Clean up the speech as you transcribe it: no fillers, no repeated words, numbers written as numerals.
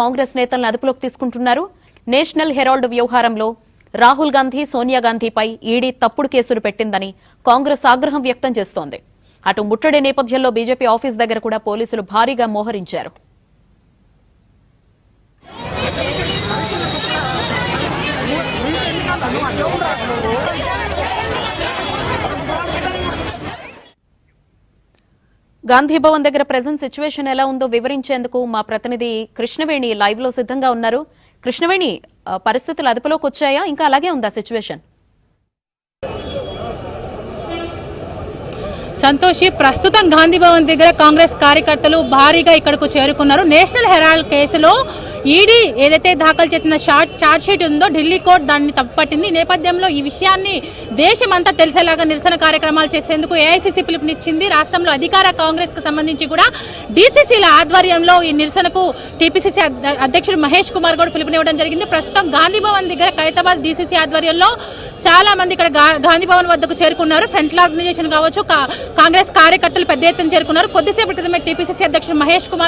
కాంగ్రెస్ నేతలను అదుపులోకి తీసుకుంటున్నారు. నేషనల్ హెరాల్డ్ వ్యవహారంలో రాహుల్ గాంధీ, సోనియా గాంధీపై ఈడీ తప్పుడు కేసులు పెట్టిందని కాంగ్రెస్ ఆగ్రహం వ్యక్తం చేస్తోంది. అటు ముట్టడి నేపథ్యంలో బీజేపీ ఆఫీస్ దగ్గర కూడా పోలీసులు భారీగా మోహరించారు. గాంధీ భవన్ దగ్గర ప్రెజెంట్ సిచ్యువేషన్ ఎలా ఉందో వివరించేందుకు మా ప్రతినిధి కృష్ణవేణి లైవ్ లో సిద్ధంగా ఉన్నారు. కృష్ణవేణి, పరిస్థితులు అదుపులోకి వచ్చాయా, ఇంకా అలాగే ఉందా సిచ్యువేషన్? సంతోషి, ప్రస్తుతం గాంధీ భవన్ దగ్గర కాంగ్రెస్ కార్యకర్తలు భారీగా ఇక్కడకు చేరుకున్నారు. నేషనల్ హెరాల్డ్ కేసులో ఈడీ ఏదైతే దాఖలు చేసిన చార్జ్ షీట్ ఉందో ఢిల్లీ కోర్టు దాన్ని తప్పుపట్టింది. ఈ నేపథ్యంలో ఈ విషయాన్ని దేశమంతా తెలిసేలాగా నిరసన కార్యక్రమాలు చేసేందుకు ఏఐసీసీ పిలుపునిచ్చింది. రాష్ట్రంలో అధికార కాంగ్రెస్ కు సంబంధించి కూడా డీసీసీల ఆధ్వర్యంలో ఈ నిరసనకు టీపీసీసీ అధ్యక్షుడు మహేష్ కుమార్ గౌడ్ పిలుపునివ్వడం జరిగింది. ప్రస్తుతం గాంధీ భవన్ దగ్గర ఖైరతాబాద్ డీసీసీ ఆధ్వర్యంలో చాలా మంది ఇక్కడ గాంధీ భవన్ వద్దకు చేరుకున్నారు. ఫ్రంట్ ఆర్గనైజేషన్ కావచ్చు, కాంగ్రెస్ కార్యకర్తలు పెద్ద ఎత్తున చేరుకున్నారు. కొద్దిసేపటి క్రితమే టీపీసీసీ అధ్యక్షుడు మహేష్ కుమార్